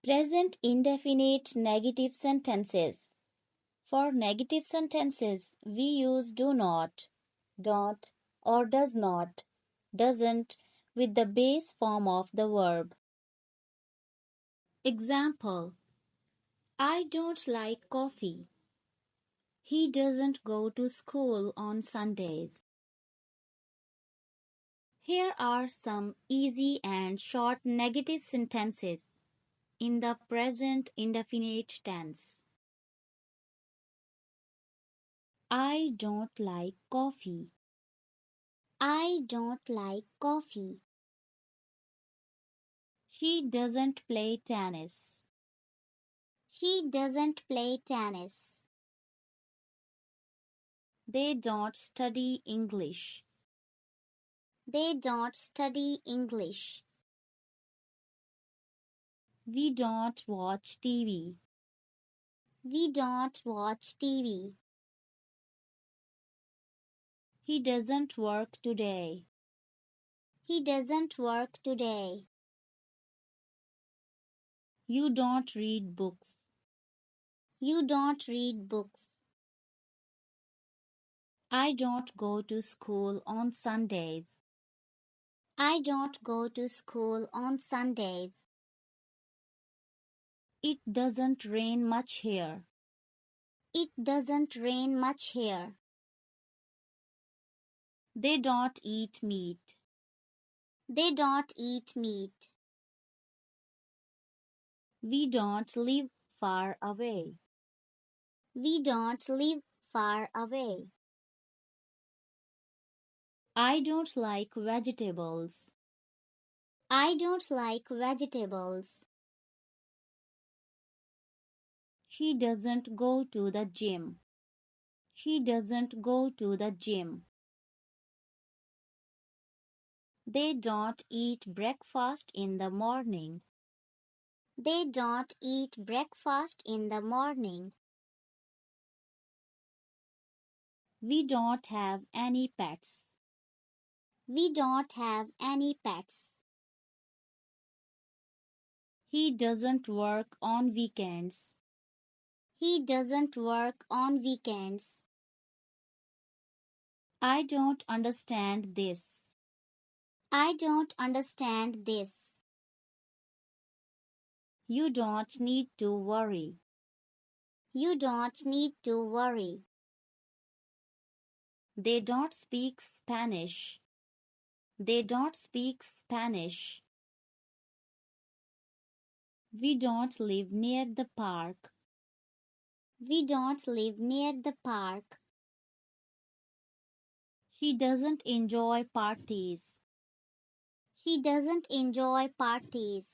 Present indefinite negative sentences. For negative sentences, we use do not, don't, or does not, doesn't with the base form of the verb. Example: I don't like coffee. He doesn't go to school on Sundays. Here are some easy and short negative sentences in the present indefinite tense. I don't like coffee. I don't like coffee. She doesn't play tennis. She doesn't play tennis. They don't study English. They don't study English. We don't watch TV. We don't watch TV. He doesn't work today. He doesn't work today. You don't read books. You don't read books. I don't go to school on Sundays. I don't go to school on Sundays. It doesn't rain much here. It doesn't rain much here. They don't eat meat. They don't eat meat. We don't live far away. We don't live far away. I don't like vegetables. I don't like vegetables. She doesn't go to the gym. She doesn't go to the gym. They don't eat breakfast in the morning. They don't eat breakfast in the morning. We don't have any pets. We don't have any pets. He doesn't work on weekends. He doesn't work on weekends. I don't understand this. I don't understand this. You don't need to worry. You don't need to worry. They don't speak Spanish. They don't speak Spanish. We don't live near the park. We don't live near the park. She doesn't enjoy parties. She doesn't enjoy parties.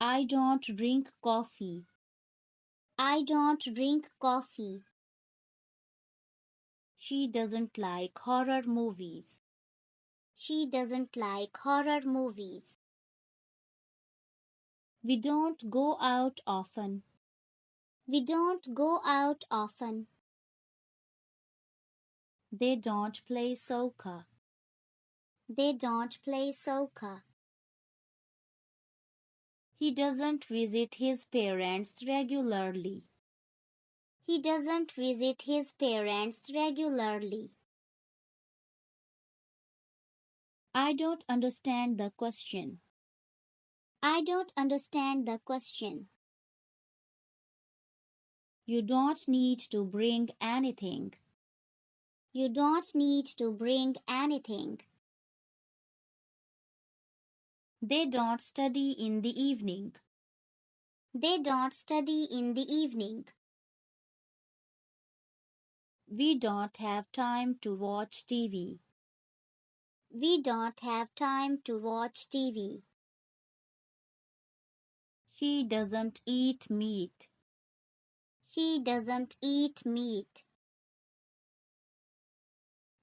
I don't drink coffee. I don't drink coffee. She doesn't like horror movies. She doesn't like horror movies. We don't go out often. We don't go out often. They don't play soccer. They don't play soccer. He doesn't visit his parents regularly. He doesn't visit his parents regularly. I don't understand the question. I don't understand the question. You don't need to bring anything. You don't need to bring anything. They don't study in the evening. They don't study in the evening. We don't have time to watch TV. We don't have time to watch TV. She doesn't eat meat. She doesn't eat meat.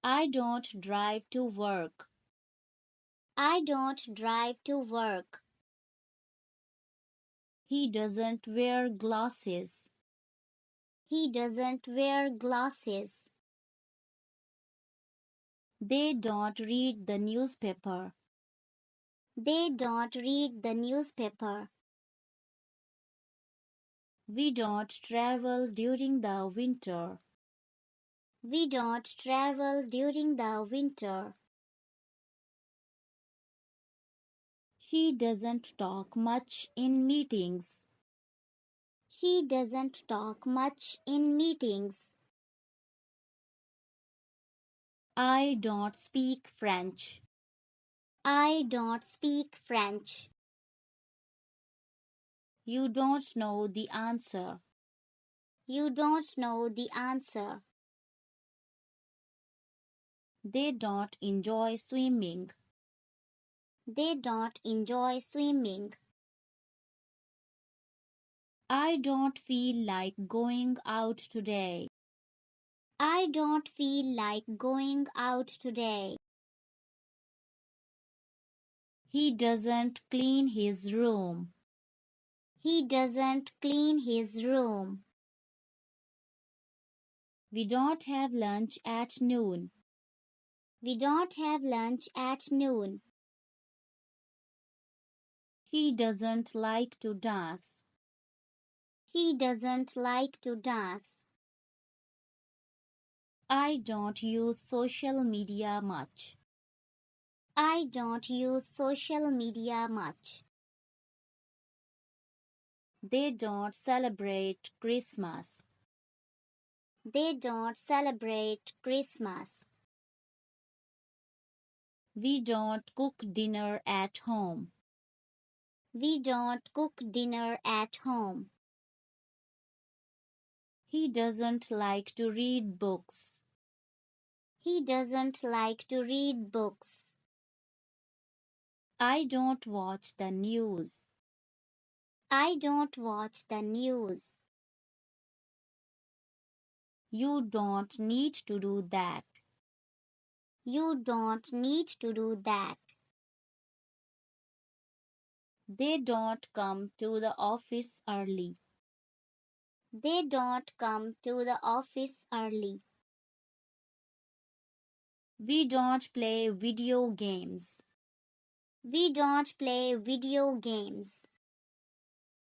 I don't drive to work. I don't drive to work. He doesn't wear glasses. He doesn't wear glasses. They don't read the newspaper. They don't read the newspaper. We don't travel during the winter. We don't travel during the winter. She doesn't talk much in meetings. She doesn't talk much in meetings. I don't speak French. I don't speak French. You don't know the answer. You don't know the answer. They don't enjoy swimming. They don't enjoy swimming. I don't feel like going out today. I don't feel like going out today. He doesn't clean his room. He doesn't clean his room. We don't have lunch at noon. We don't have lunch at noon. He doesn't like to dance. He doesn't like to dance. I don't use social media much. I don't use social media much. They don't celebrate Christmas. They don't celebrate Christmas. We don't cook dinner at home. We don't cook dinner at home. He doesn't like to read books. He doesn't like to read books. I don't watch the news. I don't watch the news. You don't need to do that. You don't need to do that. They don't come to the office early. They don't come to the office early. We don't play video games. We don't play video games.